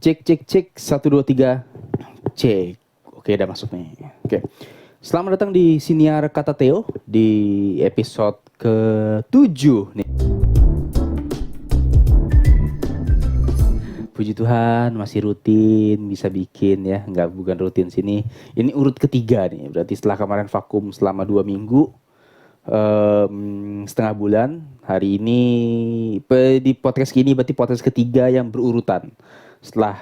Cek cek cek 1 2 3 cek. Oke, udah masuk nih. Oke. Selamat datang di Siniar Kata Theo di episode ke-7 nih. Puji Tuhan masih rutin bisa bikin ya, bukan rutin sini. Ini urut ketiga nih. Berarti setelah kemarin vakum selama 2 minggu, setengah bulan. Hari ini di podcast ini berarti podcast ketiga yang berurutan. Setelah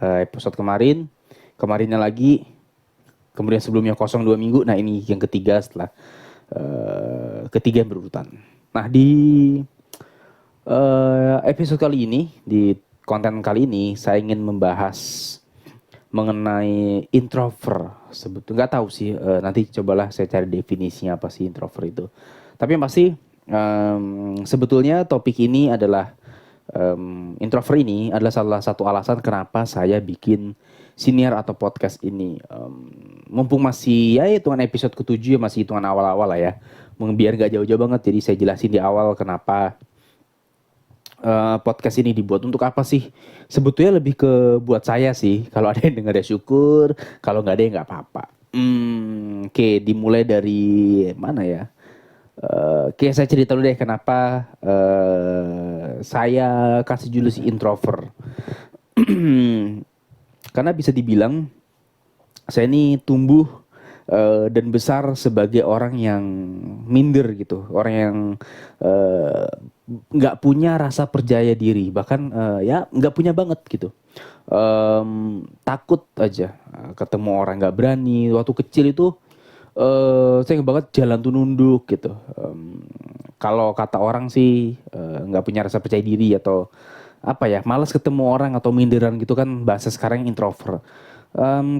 episode kemarinnya lagi, kemudian sebelumnya kosong 2 minggu. Nah ini yang ketiga setelah ketiga yang berurutan. Nah di episode kali ini, di konten kali ini saya ingin membahas mengenai introvert. Sebetulnya nggak tahu sih, nanti cobalah saya cari definisinya apa sih introvert itu. Tapi yang pasti sebetulnya topik ini adalah introvert ini adalah salah satu alasan kenapa saya bikin siniar atau podcast ini. Mumpung masih ya hitungan episode ke-7 ya, masih hitungan awal-awal lah ya. Biar gak jauh-jauh banget, jadi saya jelasin di awal kenapa podcast ini dibuat, untuk apa sih. Sebetulnya lebih ke buat saya sih. Kalau ada yang denger ya syukur, kalau nggak ada ya nggak apa-apa. Oke, dimulai dari mana ya? Oke, saya cerita dulu deh kenapa saya kasih julusi introvert. Karena bisa dibilang saya ini tumbuh dan besar sebagai orang yang minder gitu, orang yang nggak punya rasa percaya diri, bahkan ya nggak punya banget gitu. Takut aja ketemu orang, nggak berani. Waktu kecil itu saya ingat banget jalan tuh nunduk gitu. Kalau kata orang sih nggak punya rasa percaya diri atau apa ya, malas ketemu orang atau minderan gitu kan, bahasa sekarang introvert.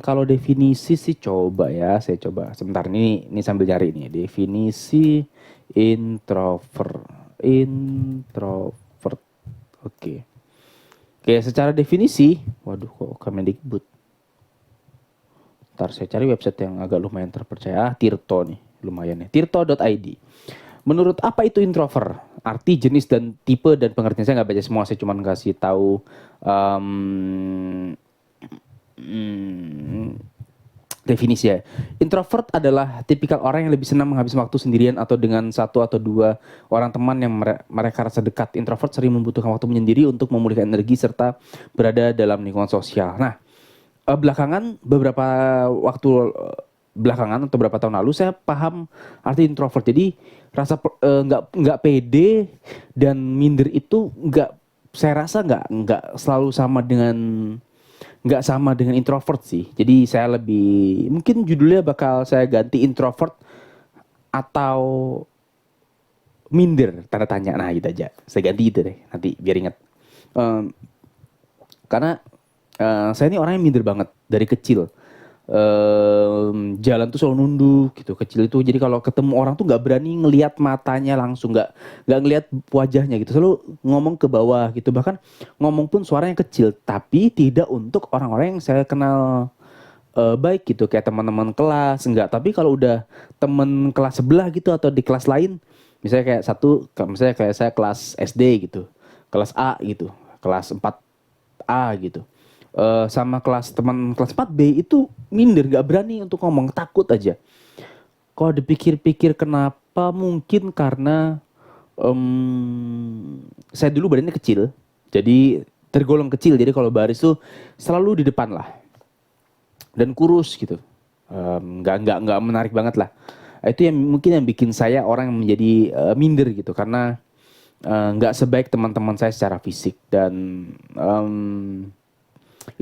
Kalau definisi sih saya coba sebentar, ini sambil cari nih definisi introvert. Oke. Secara definisi, waduh kok Kemendikbud. Ntar saya cari website yang agak lumayan terpercaya. Tirto nih, lumayan nih. Tirto.id. Menurut apa itu introvert? Arti, jenis, dan tipe dan pengertian. Saya nggak baca semua, saya cuma kasih tahu definisi ya. Introvert adalah tipikal orang yang lebih senang menghabiskan waktu sendirian atau dengan satu atau dua orang teman yang mereka rasa dekat. Introvert sering membutuhkan waktu menyendiri untuk memulihkan energi serta berada dalam lingkungan sosial. Nah, beberapa waktu belakangan atau beberapa tahun lalu saya paham arti introvert. Jadi rasa nggak pede dan minder itu saya rasa nggak selalu sama dengan introvert sih. Jadi saya lebih, mungkin judulnya bakal saya ganti introvert atau minder tanda tanya. Nah gitu aja, saya ganti itu deh nanti biar ingat. Karena saya ini orang yang minder banget dari kecil. Jalan tuh selalu nunduk gitu kecil itu. Jadi kalau ketemu orang tuh nggak berani ngelihat matanya langsung, nggak ngelihat wajahnya gitu, selalu ngomong ke bawah gitu. Bahkan ngomong pun suaranya kecil, tapi tidak untuk orang-orang yang saya kenal baik gitu, kayak teman-teman kelas enggak. Tapi kalau udah teman kelas sebelah gitu atau di kelas lain, misalnya kayak saya kelas SD gitu, kelas A gitu, kelas 4A gitu, sama teman kelas 4B itu minder, gak berani untuk ngomong, takut aja. Kalau dipikir-pikir kenapa, mungkin karena saya dulu badannya kecil, jadi tergolong kecil, jadi kalau baris tuh selalu di depan lah dan kurus gitu, nggak menarik banget lah. Itu yang mungkin yang bikin saya orang yang menjadi minder gitu, karena nggak sebaik teman-teman saya secara fisik. Dan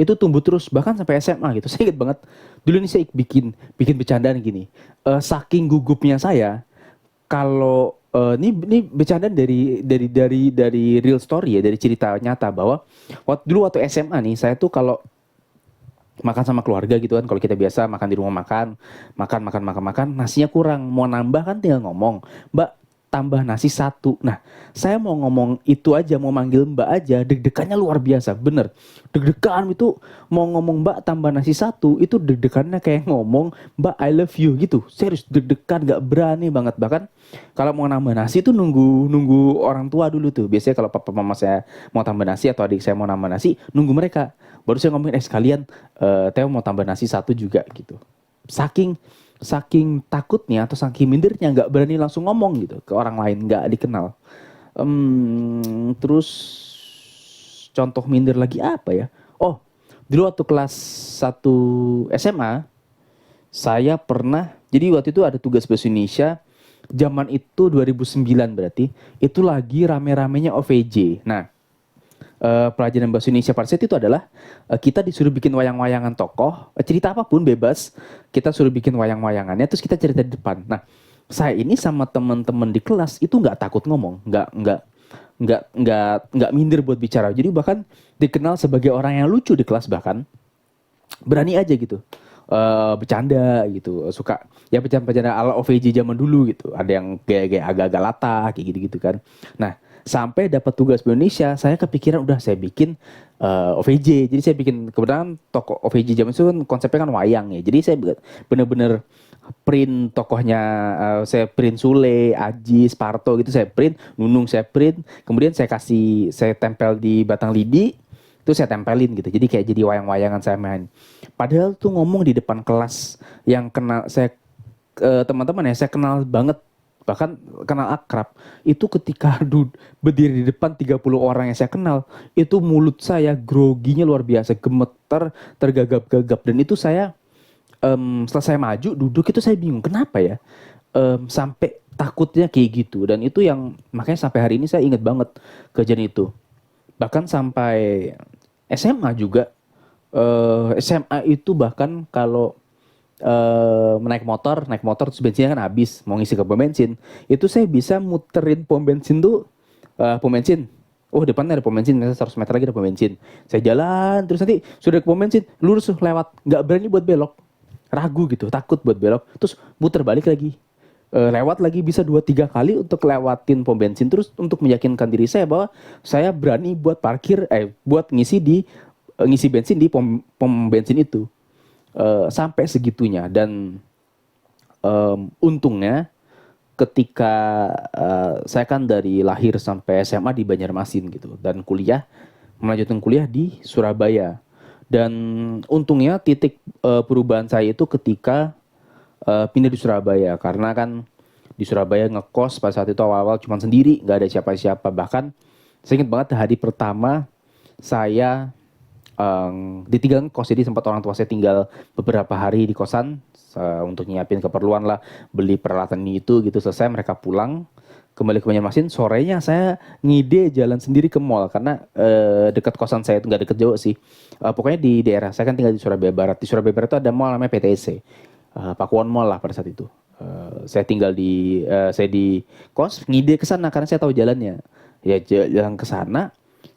itu tumbuh terus bahkan sampai SMA gitu. Saya ingat banget dulu nih, saya bikin bercandaan gini, saking gugupnya saya kalau ini bercandaan dari real story ya, dari cerita nyata, bahwa waktu SMA nih, saya tuh kalau makan sama keluarga gitu kan, kalau kita biasa makan di rumah, makan, nasinya kurang, mau nambah kan tinggal ngomong, Mbak tambah nasi 1. Nah, saya mau ngomong itu aja, mau manggil Mbak aja, deg-degannya luar biasa, bener. Deg-degan itu, mau ngomong Mbak tambah nasi 1, itu deg-degannya kayak ngomong Mbak I love you gitu. Serius, deg-degan, gak berani banget. Bahkan kalau mau nambah nasi itu nunggu orang tua dulu tuh. Biasanya kalau papa mama saya mau tambah nasi atau adik saya mau nambah nasi, nunggu mereka. Baru saya ngomongin sekalian Theo mau tambah nasi satu juga gitu. Saking saking takutnya atau saking mindernya nggak berani langsung ngomong gitu ke orang lain nggak dikenal. Terus contoh minder lagi apa ya? Oh, dulu waktu kelas 1 SMA saya pernah, jadi waktu itu ada tugas bahasa Indonesia, zaman itu 2009 berarti, itu lagi rame-ramenya OVJ. Nah, pelajaran bahasa Indonesia pada saat itu adalah kita disuruh bikin wayang-wayangan tokoh, cerita apapun bebas, kita suruh bikin wayang-wayangannya, terus kita cerita di depan. Nah, saya ini sama teman-teman di kelas itu nggak takut ngomong, nggak minder buat bicara. Jadi bahkan dikenal sebagai orang yang lucu di kelas bahkan berani aja gitu. Bercanda gitu, suka ya bercanda-bercanda ala OVJ zaman dulu gitu. Ada yang kayak agak-agak latah kayak gitu-gitu kan. Nah, sampai dapat tugas di Indonesia, saya kepikiran udah saya bikin OVJ. Jadi saya bikin kebetulan toko OVJ zaman itu kan konsepnya kan wayang ya. Jadi saya bener-bener print tokohnya, saya print Sule, Aji, Sparto gitu saya print, Nunung saya print, kemudian saya tempel di batang lidi, itu saya tempelin gitu. Jadi kayak jadi wayang-wayangan saya main. Padahal tuh ngomong di depan kelas yang kenal saya, teman-teman ya saya kenal banget, bahkan kenal akrab, itu ketika berdiri di depan 30 orang yang saya kenal, itu mulut saya groginya luar biasa, gemeter, tergagap-gagap, dan itu saya setelah saya maju duduk itu saya bingung kenapa ya, sampai takutnya kayak gitu. Dan itu yang makanya sampai hari ini saya ingat banget kejadian itu. Bahkan sampai SMA juga, SMA itu bahkan kalau naik motor terus bensinnya kan habis, mau ngisi ke pom bensin, itu saya bisa muterin pom bensin tuh, pom bensin, oh depannya ada pom bensin, misalnya 100 meter lagi ada pom bensin, saya jalan terus nanti sudah ke pom bensin lurus lewat, nggak berani buat belok, ragu gitu, takut buat belok, terus muter balik lagi. Lewat lagi bisa 2-3 kali untuk lewatin pom bensin, terus untuk meyakinkan diri saya bahwa saya berani buat parkir, buat ngisi bensin di pom bensin itu. Sampai segitunya. Dan untungnya ketika saya kan dari lahir sampai SMA di Banjarmasin gitu, dan melanjutkan kuliah di Surabaya. Dan untungnya titik perubahan saya itu ketika pindah di Surabaya, karena kan di Surabaya ngekos pada saat itu awal-awal cuma sendiri, nggak ada siapa-siapa. Bahkan saya ingat banget hari pertama saya ditinggal ngekos, jadi sempat orang tua saya tinggal beberapa hari di kosan untuk nyiapin keperluan lah, beli peralatan ini itu gitu. Selesai mereka pulang kembali ke Banjarmasin, sorenya saya ngide jalan sendiri ke mall karena dekat kosan saya itu, nggak deket jauh sih, pokoknya di daerah saya kan tinggal di Surabaya Barat. Di Surabaya Barat itu ada mall namanya PTC, Pakuwon Mall lah pada saat itu. Saya tinggal saya di kos, ngide ke sana karena saya tahu jalannya. Ya jalan ke sana,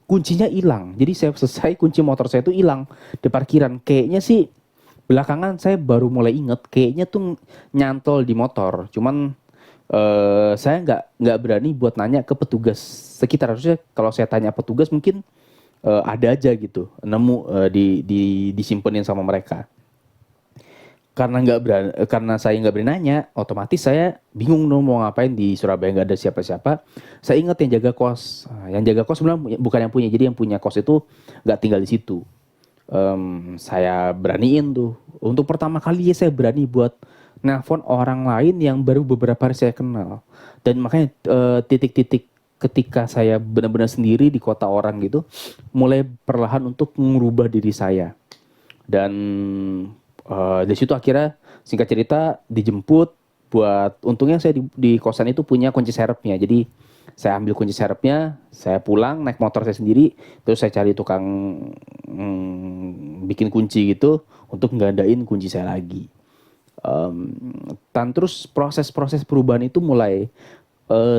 kuncinya hilang. Jadi saya selesai kunci motor saya itu hilang di parkiran. Kayaknya sih belakangan saya baru mulai inget, kayaknya tuh nyantol di motor. Cuman saya nggak berani buat nanya ke petugas sekitar. Harusnya kalau saya tanya petugas mungkin ada aja gitu, nemu disimpenin sama mereka. Karena saya nggak berani nanya, otomatis saya bingung dong mau ngapain di Surabaya, nggak ada siapa-siapa. Saya ingat yang jaga kos. Yang jaga kos sebenarnya bukan yang punya, jadi yang punya kos itu nggak tinggal di situ. Saya beraniin tuh, untuk pertama kali ya saya berani buat nelpon orang lain yang baru beberapa hari saya kenal. Dan makanya titik-titik ketika saya benar-benar sendiri di kota orang gitu, mulai perlahan untuk mengubah diri saya. Dan dari situ akhirnya singkat cerita dijemput, buat untungnya saya di kosan itu punya kunci serepnya. Jadi saya ambil kunci serepnya, saya pulang naik motor saya sendiri, terus saya cari tukang bikin kunci gitu untuk nggandain kunci saya lagi. Dan terus proses-proses perubahan itu mulai,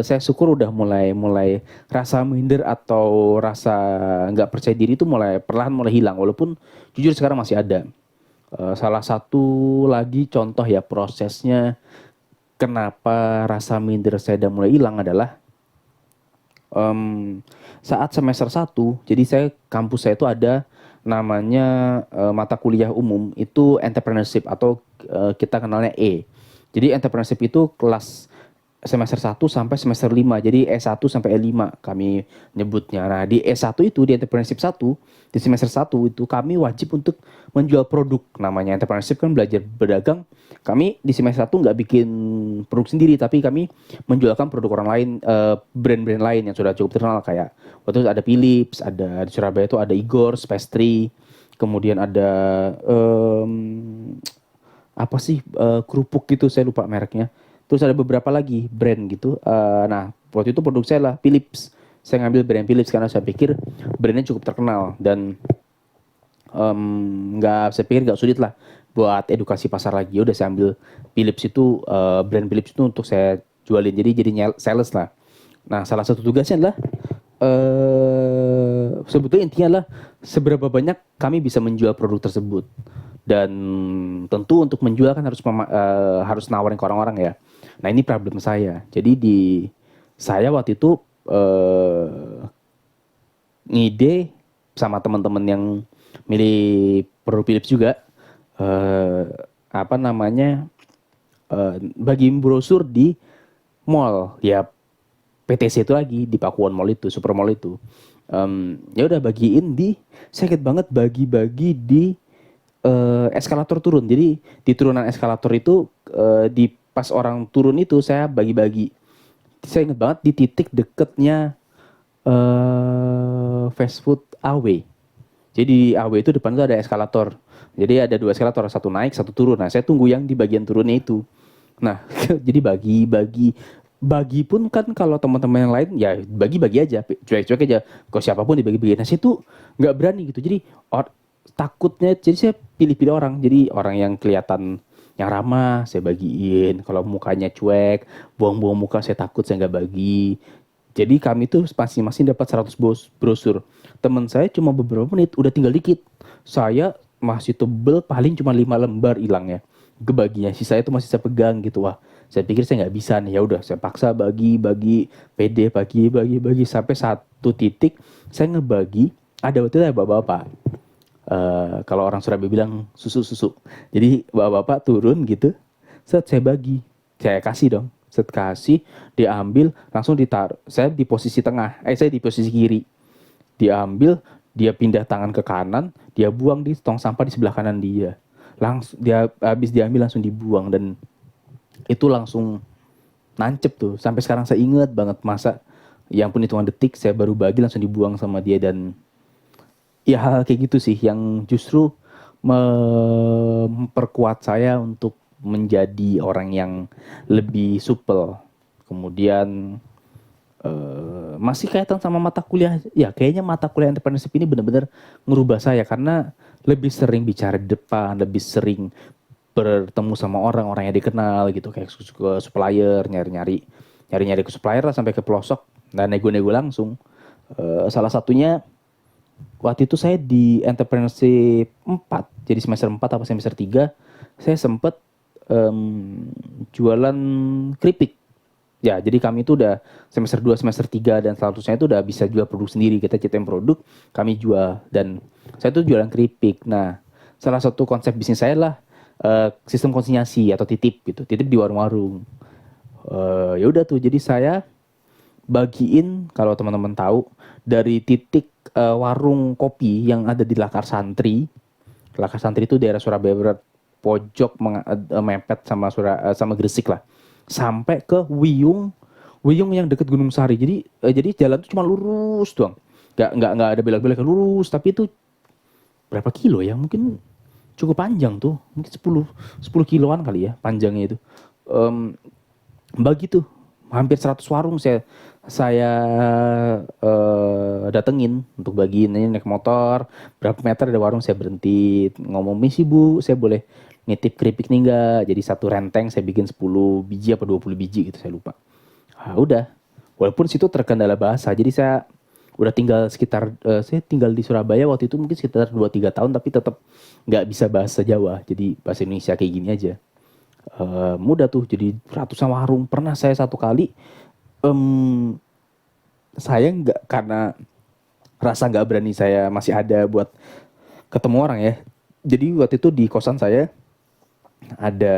saya syukur udah mulai rasa minder atau rasa nggak percaya diri itu perlahan mulai hilang, walaupun jujur sekarang masih ada. Salah satu lagi contoh ya prosesnya kenapa rasa minder saya udah mulai hilang adalah saat semester 1, jadi kampus saya itu ada namanya mata kuliah umum itu entrepreneurship atau kita kenalnya E. Jadi entrepreneurship itu kelas semester 1 sampai semester 5. Jadi S1 sampai E5 kami nyebutnya. Nah, di S1 itu di entrepreneurship 1, di semester 1 itu kami wajib untuk menjual produk. Namanya entrepreneurship kan belajar berdagang. Kami di semester 1 nggak bikin produk sendiri, tapi kami menjualkan produk orang lain, brand-brand lain yang sudah cukup terkenal kayak waktu itu ada Philips, ada di Surabaya itu ada Igor's Pastry, kemudian ada apa sih kerupuk gitu saya lupa mereknya. Terus ada beberapa lagi brand gitu. Nah waktu itu produk saya lah Philips. Saya ngambil brand Philips karena saya pikir brandnya cukup terkenal dan saya pikir nggak sulit lah buat edukasi pasar lagi. Udah saya ambil Philips itu brand Philips itu untuk saya jualin. Jadi sales lah. Nah salah satu tugasnya adalah sebetulnya intinya adalah seberapa banyak kami bisa menjual produk tersebut. Dan tentu untuk menjual kan harus nawarin ke orang-orang ya. Nah ini problem saya. Jadi saya waktu itu ngide sama teman-teman yang milih produk Philips juga, apa namanya, bagiin brosur di mall ya, PTC itu lagi di Pakuwon Mall itu, Super Mall itu. Ya udah bagiin saya inget banget bagi-bagi di eskalator turun. Jadi di turunan eskalator itu di pas orang turun itu saya bagi-bagi. Saya inget banget di titik deketnya fast food AW. Jadi di AW itu depan itu ada eskalator. Jadi ada 2 eskalator, satu naik, satu turun. Nah, saya tunggu yang di bagian turunnya itu. Nah, jadi bagi pun kan kalau teman-teman yang lain ya bagi-bagi aja, cuek-cuek aja. Kalau siapapun dibagi-bagi. Nah, saya tuh nggak berani gitu. Jadi takutnya, jadi saya pilih-pilih orang. Jadi orang yang kelihatan yang ramah saya bagiin. Kalau mukanya cuek, buang-buang muka saya takut saya nggak bagi. Jadi kami tuh masing-masing dapat 100 brosur. Teman saya cuma beberapa menit, udah tinggal dikit. Saya masih tebel, paling cuma 5 lembar hilangnya. Kebaginya, sisa itu masih saya pegang gitu. Wah, saya pikir saya nggak bisa nih. Ya udah, saya paksa bagi, PD, bagi, sampai satu titik saya ngebagi. Ada waktu itu ada bapak-bapak. Kalau orang Surabaya bilang susu. Jadi bapak-bapak turun gitu, saya bagi, saya kasih dong. Set kasih, diambil, langsung ditaruh. Saya di posisi tengah, saya di posisi kiri. Diambil, dia pindah tangan ke kanan, dia buang di tong sampah di sebelah kanan dia. Langsung dia habis diambil langsung dibuang dan itu langsung nancep tuh. Sampai sekarang saya inget banget masa yang pun hitungan detik saya baru bagi langsung dibuang sama dia dan ya hal kayak gitu sih yang justru memperkuat saya untuk menjadi orang yang lebih supel. Kemudian masih kaitan sama mata kuliah, ya kayaknya mata kuliah entrepreneurship ini benar-benar ngerubah saya karena lebih sering bicara di depan, lebih sering bertemu sama orang-orang yang dikenal gitu, kayak ke supplier, nyari-nyari ke supplier lah sampai ke pelosok dan nego-nego langsung. Salah satunya waktu itu saya di entrepreneurship 4, jadi semester 4 atau semester 3, saya sempat jualan keripik. Ya, jadi kami itu udah semester 2, semester 3 dan selanjutnya itu udah bisa jual produk sendiri. Kita ciptain produk, kami jual dan saya tuh jualan keripik. Nah, salah satu konsep bisnis saya lah sistem konsinyasi atau titip gitu. Titip di warung-warung. Ya udah tuh, jadi saya bagiin kalau teman-teman tahu dari titik warung kopi yang ada di Lakar Santri. Lakar Santri itu daerah Surabaya Barat pojok mepet sama Gresik lah. Sampai ke Wiyung yang deket Gunung Sari. Jadi jalan itu cuma lurus doang. Nggak ada belok-belok, lurus, tapi itu berapa kilo ya? Mungkin cukup panjang tuh. Mungkin 10 kiloan kali ya panjangnya itu. Bagi tuh hampir 100 warung saya datengin untuk bagiin. Ini naik motor berapa meter ada warung, saya berhenti ngomong, misi bu saya boleh nitip keripik nih enggak. Jadi satu renteng saya bikin 10 biji apa 20 biji gitu saya lupa. Udah, walaupun situ terkendala bahasa, jadi saya udah saya tinggal di Surabaya waktu itu mungkin sekitar 2-3 tahun tapi tetap nggak bisa bahasa Jawa, jadi bahasa Indonesia kayak gini aja. Mudah tuh, jadi ratusan warung. Pernah saya satu kali saya nggak, karena rasa nggak berani saya masih ada buat ketemu orang ya. Jadi waktu itu di kosan saya ada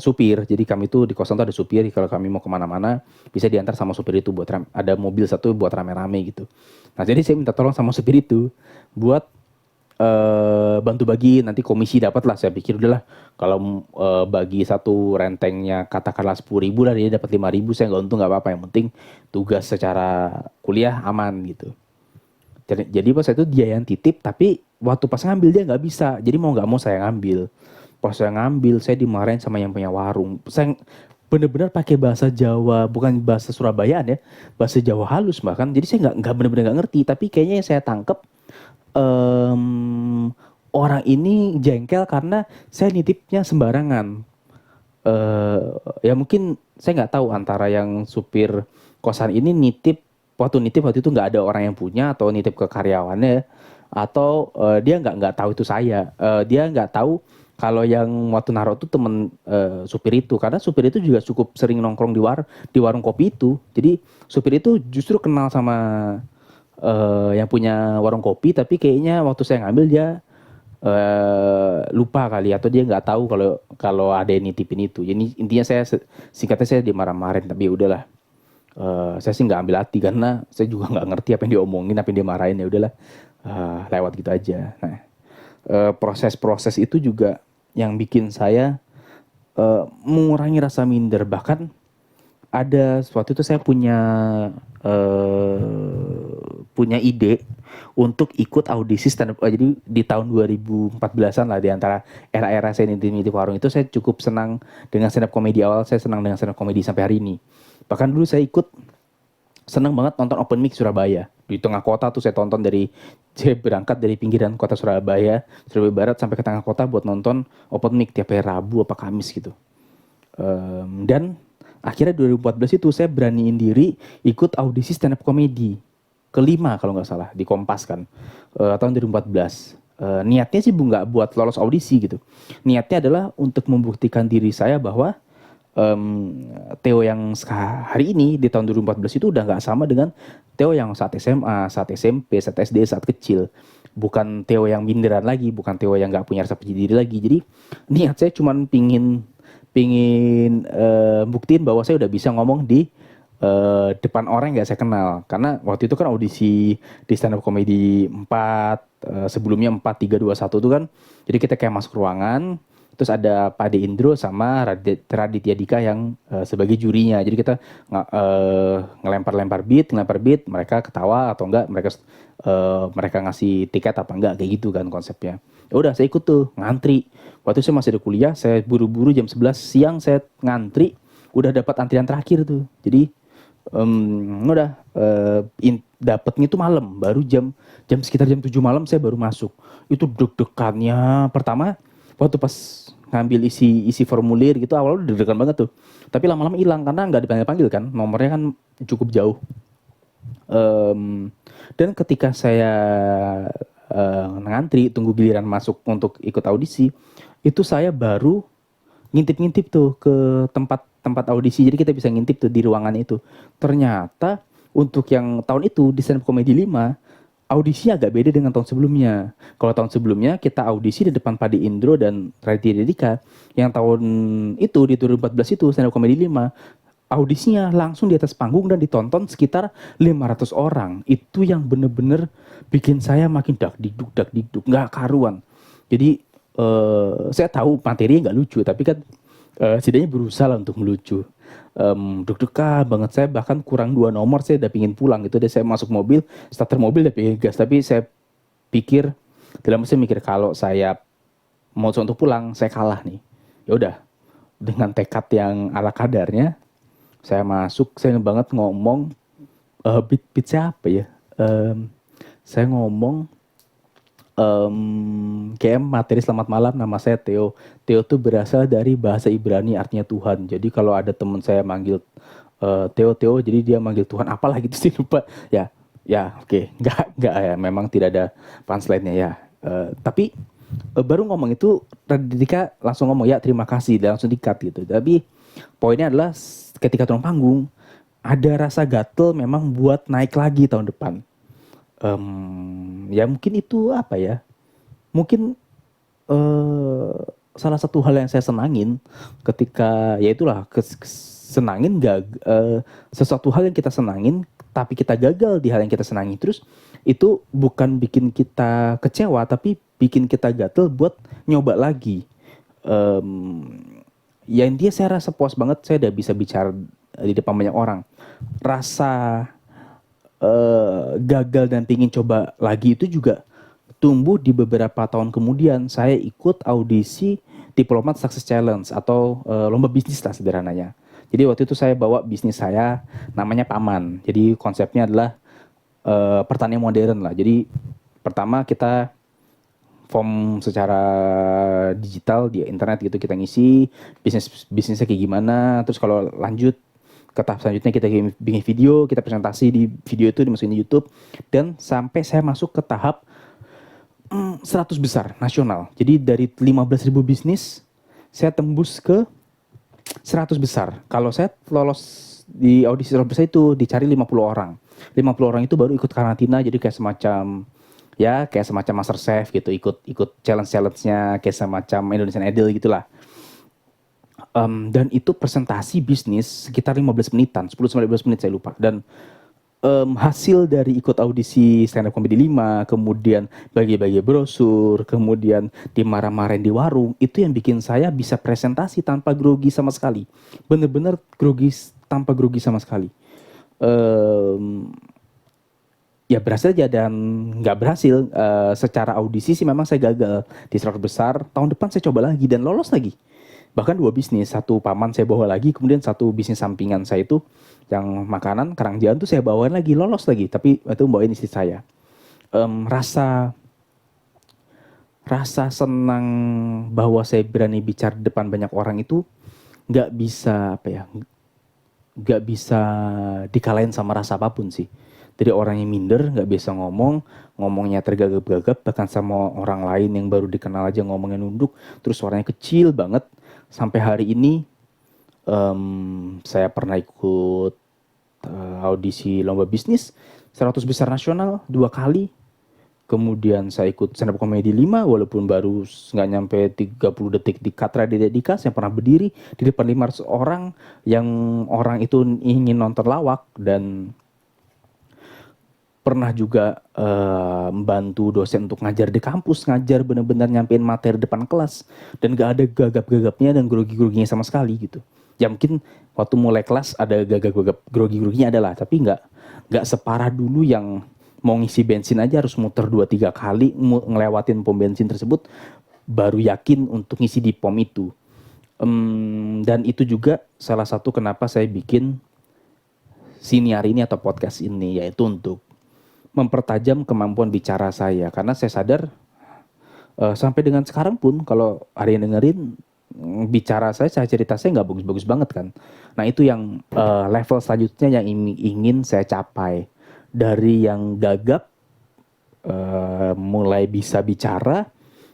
supir. Jadi kami tuh di kosan tuh ada supir. Kalau kami mau kemana-mana bisa diantar sama supir itu buat ada mobil satu buat rame-rame gitu. Nah jadi saya minta tolong sama supir itu buat bantu bagi, nanti komisi dapat lah. Saya pikir udahlah kalau bagi satu rentengnya katakanlah 10.000 lah, dia dapat 5.000, saya nggak untung nggak apa-apa, yang penting tugas secara kuliah aman gitu. Jadi pas itu dia yang titip, tapi waktu pas ngambil dia nggak bisa, jadi mau nggak mau saya ngambil. Pas saya ngambil saya dimarahin sama yang punya warung. Saya bener-bener pakai bahasa Jawa, bukan bahasa Surabayaan ya, bahasa Jawa halus bahkan. Jadi saya nggak bener-bener nggak ngerti, tapi kayaknya yang saya tangkep orang ini jengkel karena saya nitipnya sembarangan. Ya mungkin saya nggak tahu antara yang supir kosan ini waktu itu nggak ada orang yang punya, atau nitip ke karyawannya, atau dia nggak tahu itu saya. Dia nggak tahu kalau yang waktu naruh itu temen supir itu, karena supir itu juga cukup sering nongkrong di warung kopi itu. Jadi supir itu justru kenal sama yang punya warung kopi, tapi kayaknya waktu saya ngambil dia lupa kali, atau dia nggak tahu kalau kalau ada yang nitipin itu. Jadi intinya singkatnya saya dimarah-marahin, tapi ya udahlah. Saya sih nggak ambil hati karena saya juga nggak ngerti apa yang diomongin, apa yang dia marahin, ya udahlah, lewat gitu aja. Nah, proses-proses itu juga yang bikin saya mengurangi rasa minder. Bahkan ada waktu itu saya punya ide untuk ikut audisi stand up. Jadi di tahun 2014-an lah, di antara era-era saya nitip warung itu, saya cukup senang dengan stand up komedi. Awal saya senang dengan stand up komedi sampai hari ini. Bahkan dulu saya senang banget nonton open mic Surabaya. Di tengah kota tuh saya berangkat dari pinggiran kota Surabaya Barat sampai ke tengah kota buat nonton open mic tiap hari Rabu apa Kamis gitu. Dan akhirnya 2014 itu saya beraniin diri ikut audisi stand up comedy kelima kalau nggak salah di Kompas kan, tahun 2014. Niatnya sih nggak buat lolos audisi gitu. Niatnya adalah untuk membuktikan diri saya bahwa Theo yang hari ini di tahun 2014 itu udah nggak sama dengan Theo yang saat SMA, saat SMP, saat SD, saat kecil. Bukan Theo yang minderan lagi, bukan Theo yang nggak punya rasa percaya diri lagi. Jadi niat saya cuma pingin buktiin bahwa saya udah bisa ngomong di depan orang yang gak saya kenal. Karena waktu itu kan audisi di stand up comedy 4, sebelumnya 4, 3, 2, 1 tuh kan. Jadi kita kayak masuk ruangan, terus ada Pak De Indro sama Raditya Dika yang sebagai jurinya. Jadi kita ngelempar beat, mereka ketawa atau enggak, mereka ngasih tiket apa enggak, kayak gitu kan konsepnya. Ya udah saya ikut tuh ngantri. Waktu saya masih ada kuliah, saya buru-buru jam 11 siang saya ngantri, udah dapat antrian terakhir tuh. Jadi udah dapetnya tuh malam, baru sekitar jam 7 malam saya baru masuk. Itu deg-degannya pertama waktu pas ngambil isi formulir gitu, awalnya deg-degan banget tuh. Tapi lama-lama hilang karena nggak dipanggil-panggil kan, nomornya kan cukup jauh. Dan ketika saya ngantri tunggu giliran masuk untuk ikut audisi, itu saya baru ngintip-ngintip tuh ke tempat audisi. Jadi kita bisa ngintip tuh di ruangan itu. Ternyata untuk yang tahun itu di stand up comedy 5, audisinya agak beda dengan tahun sebelumnya. Kalau tahun sebelumnya kita audisi di depan Pade Indro dan Raditya Dika. Yang tahun itu di 2014 itu stand up comedy 5, audisinya langsung di atas panggung dan ditonton sekitar 500 orang. Itu yang bener-bener bikin saya makin dakdikduk, nggak karuan. Jadi saya tahu materinya nggak lucu, tapi kan setidaknya berusaha lah untuk melucu. Deg-degan banget, saya bahkan kurang 2 nomor saya udah pingin pulang gitu. Saya masuk mobil, starter mobil udah pengen gas, tapi saya pikir kalau saya mau untuk pulang saya kalah nih. Ya udah, dengan tekad yang ala kadarnya saya masuk, saya banget ngomong beat siapa ya, saya ngomong kayak materi selamat malam, nama saya Theo. Theo tuh berasal dari bahasa Ibrani artinya Tuhan. Jadi kalau ada teman saya manggil Theo, jadi dia manggil Tuhan apalah gitu sih, lupa. Oke. Nggak ya, memang tidak ada punchline-nya ya. Tapi baru ngomong itu Raditya langsung ngomong ya terima kasih, dan langsung di-cut gitu. Tapi poinnya adalah ketika turun panggung ada rasa gatel memang buat naik lagi tahun depan. Ya mungkin itu apa ya? Mungkin salah satu hal yang saya senangin ketika ya itulah senangin gak sesuatu hal yang kita senangin tapi kita gagal di hal yang kita senangi terus itu bukan bikin kita kecewa tapi bikin kita gatel buat nyoba lagi. Ya intinya saya rasa puas banget saya udah bisa bicara di depan banyak orang. Rasa gagal dan pingin coba lagi itu juga tumbuh di beberapa tahun kemudian. Saya ikut audisi Diplomat Success Challenge atau lomba bisnis lah sederhananya. Jadi waktu itu saya bawa bisnis saya namanya Paman. Jadi konsepnya adalah pertanian modern lah. Jadi pertama kita form secara digital di internet gitu kita ngisi bisnisnya kayak gimana. Terus kalau lanjut ke tahap selanjutnya kita bikin video, kita presentasi di video itu dimasukin di YouTube dan sampai saya masuk ke tahap 100 besar nasional. Jadi dari 15.000 bisnis saya tembus ke 100 besar. Kalau saya lolos di audisi 100 besar itu dicari 50 orang. 50 orang itu baru ikut karantina jadi kayak semacam Master Chef gitu, ikut challenge-nya kayak semacam Indonesian Idol gitulah. Dan itu presentasi bisnis sekitar 15 menitan, 10-15 menit saya lupa. Dan hasil dari ikut audisi stand up comedy 5, kemudian bagi-bagi brosur, kemudian dimarah-marahin di warung, itu yang bikin saya bisa presentasi tanpa grogi sama sekali. Bener-bener tanpa grogi sama sekali. Ya berhasil aja dan nggak berhasil. Secara audisi sih memang saya gagal di 100 besar. Tahun depan saya coba lagi dan lolos lagi. Bahkan 2 bisnis, satu Paman saya bawa lagi, kemudian satu bisnis sampingan saya itu yang makanan Kerangjian tuh saya bawain lagi, lolos lagi. Tapi itu bawain istri saya. Rasa senang bahwa saya berani bicara di depan banyak orang itu nggak bisa dikalahin sama rasa apapun sih. Dari orang yang minder, nggak bisa ngomongnya tergagap-gagap, bahkan sama orang lain yang baru dikenal aja ngomongnya nunduk, terus suaranya kecil banget. Sampai hari ini, saya pernah ikut audisi lomba bisnis 100 besar nasional 2 kali. Kemudian saya ikut stand up comedy 5, walaupun baru nggak nyampe 30 detik di Katra di Dedikas, yang pernah berdiri di depan 500 orang, yang orang itu ingin nonton lawak, dan pernah juga membantu dosen untuk ngajar di kampus, ngajar benar-benar nyampein materi depan kelas dan gak ada gagap-gagapnya dan grogi-groginya sama sekali gitu. Ya mungkin waktu mulai kelas ada gagap-gagap grogi-groginya adalah, tapi nggak separah dulu yang mau ngisi bensin aja harus muter 2-3 kali ngelewatin pom bensin tersebut baru yakin untuk ngisi di pom itu. Dan itu juga salah satu kenapa saya bikin siniar ini atau podcast ini, yaitu untuk mempertajam kemampuan bicara saya. Karena saya sadar sampai dengan sekarang pun kalau ada yang dengerin bicara saya cerita saya nggak bagus-bagus banget kan. Nah itu yang level selanjutnya yang ingin saya capai. Dari yang gagap mulai bisa bicara,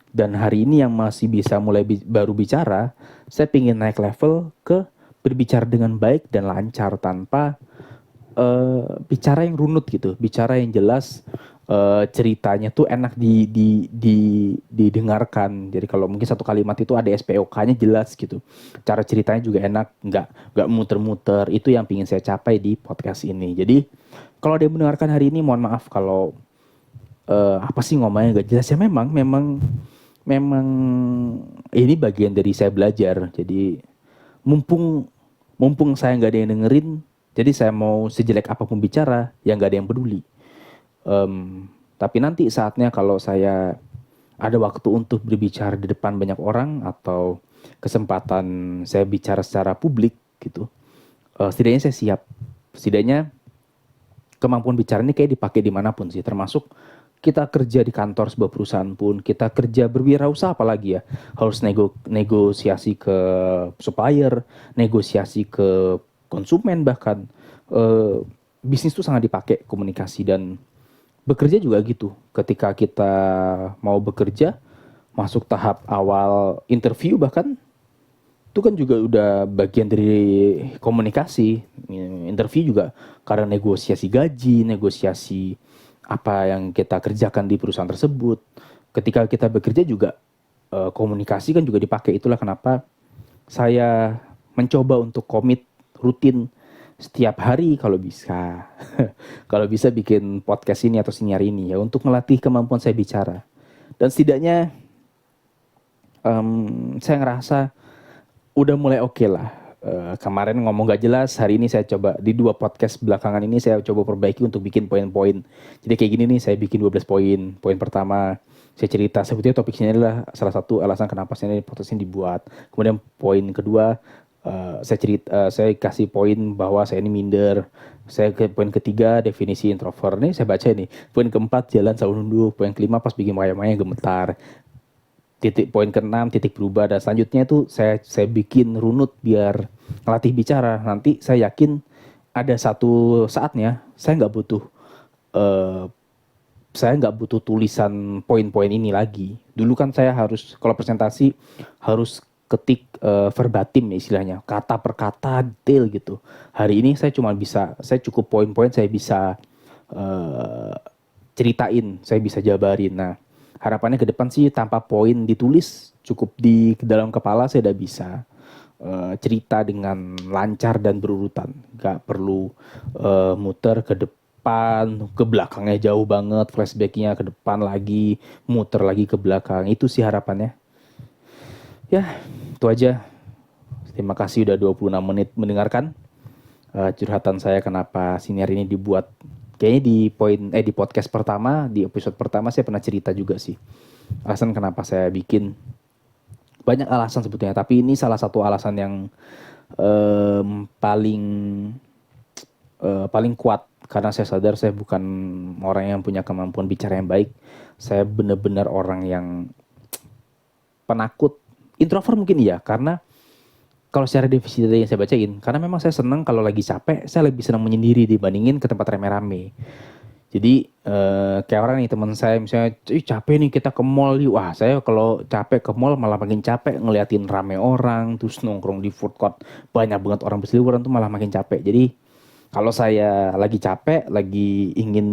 dan hari ini yang masih bisa mulai baru bicara, saya ingin naik level ke berbicara dengan baik dan lancar tanpa bicara yang runut gitu, bicara yang jelas, ceritanya tuh enak didengarkan. Jadi kalau mungkin satu kalimat itu ada SPOK-nya jelas gitu, cara ceritanya juga enak, nggak muter-muter. Itu yang ingin saya capai di podcast ini. Jadi kalau dia mendengarkan hari ini, mohon maaf kalau apa sih ngomongnya nggak jelas ya. Memang ini bagian dari saya belajar. Jadi mumpung saya nggak ada yang dengerin, jadi saya mau sejelek apapun bicara, ya nggak ada yang peduli. Tapi nanti saatnya kalau saya ada waktu untuk berbicara di depan banyak orang atau kesempatan saya bicara secara publik gitu, setidaknya saya siap. Setidaknya kemampuan bicara ini kayak dipakai dimanapun sih, termasuk kita kerja di kantor sebuah perusahaan pun, kita kerja berwirausaha apalagi ya, harus negosiasi ke supplier, negosiasi ke konsumen, bahkan bisnis itu sangat dipakai komunikasi. Dan bekerja juga gitu, ketika kita mau bekerja masuk tahap awal interview bahkan itu kan juga udah bagian dari komunikasi. Interview juga karena negosiasi gaji, negosiasi apa yang kita kerjakan di perusahaan tersebut. Ketika kita bekerja juga komunikasi kan juga dipakai. Itulah kenapa saya mencoba untuk komit rutin setiap hari kalau bisa. Kalau bisa bikin podcast ini atau siniar ini ya untuk melatih kemampuan saya bicara. Dan setidaknya saya ngerasa udah mulai oke lah. Kemarin ngomong gak jelas, hari ini saya coba di 2 podcast belakangan ini saya coba perbaiki untuk bikin poin-poin. Jadi kayak gini nih, saya bikin 12 poin. Poin pertama, saya cerita sebetulnya topiknya adalah salah satu alasan kenapa saya ini podcast ini dibuat. Kemudian poin kedua, saya kasih poin bahwa saya ini minder. Saya ke poin ketiga, definisi introvert. Ini saya baca nih. Poin keempat, jalan selalu nunduk. Poin kelima, pas bikin maya-maya gemetar. Titik poin ke-6 titik berubah, dan selanjutnya itu saya bikin runut biar ngelatih bicara. Nanti saya yakin ada satu saatnya eh, saya nggak butuh tulisan poin-poin ini lagi. Dulu kan saya harus kalau presentasi harus ketik verbatim istilahnya, kata per kata detail gitu. Hari ini saya cukup poin-poin, saya bisa eh, ceritain, saya bisa jabarin. Nah, harapannya ke depan sih tanpa poin ditulis, cukup di dalam kepala saya udah bisa cerita dengan lancar dan berurutan. Gak perlu muter ke depan, ke belakangnya jauh banget, flashbacknya ke depan lagi, muter lagi ke belakang. Itu sih harapannya. Ya, itu aja. Terima kasih udah 26 menit mendengarkan curhatan saya kenapa siniar ini dibuat. Kayaknya di podcast pertama, di episode pertama saya pernah cerita juga sih. Alasan kenapa saya bikin, banyak alasan sebetulnya, tapi ini salah satu alasan yang paling paling kuat, karena saya sadar saya bukan orang yang punya kemampuan bicara yang baik. Saya benar-benar orang yang penakut, introvert mungkin iya, karena kalau secara definisi tadi yang saya bacain, karena memang saya senang kalau lagi capek, saya lebih senang menyendiri dibandingin ke tempat rame-rame. Jadi kayak orang nih teman saya misalnya, capek nih kita ke mall yuk. Wah, saya kalau capek ke mall malah makin capek ngeliatin rame orang, terus nongkrong di food court banyak banget orang berseliweran tuh malah makin capek. Jadi kalau saya lagi capek, lagi ingin,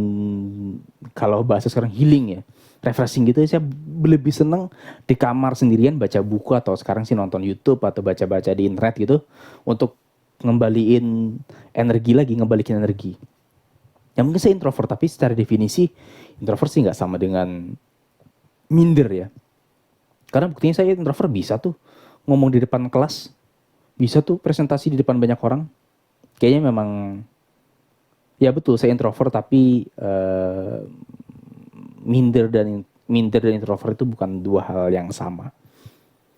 kalau bahasa sekarang healing ya, refreshing gitu, saya lebih seneng di kamar sendirian baca buku, atau sekarang sih nonton YouTube atau baca-baca di internet gitu, untuk ngembaliin energi lagi, ngebalikin energi. Ya mungkin saya introvert, tapi secara definisi introvert sih nggak sama dengan minder ya. Karena buktinya saya introvert bisa tuh ngomong di depan kelas, bisa tuh presentasi di depan banyak orang. Kayaknya memang, ya betul saya introvert, tapi minder dan introvert itu bukan dua hal yang sama.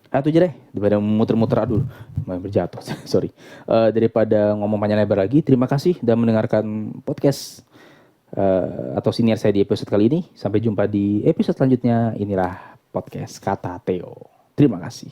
Itu aja deh, daripada muter-muter, aduh main berjatuh. Sorry. Daripada ngomong panjang lebar lagi, terima kasih sudah mendengarkan podcast atau siniar saya di episode kali ini. Sampai jumpa di episode selanjutnya. Inilah podcast Kata Theo. Terima kasih.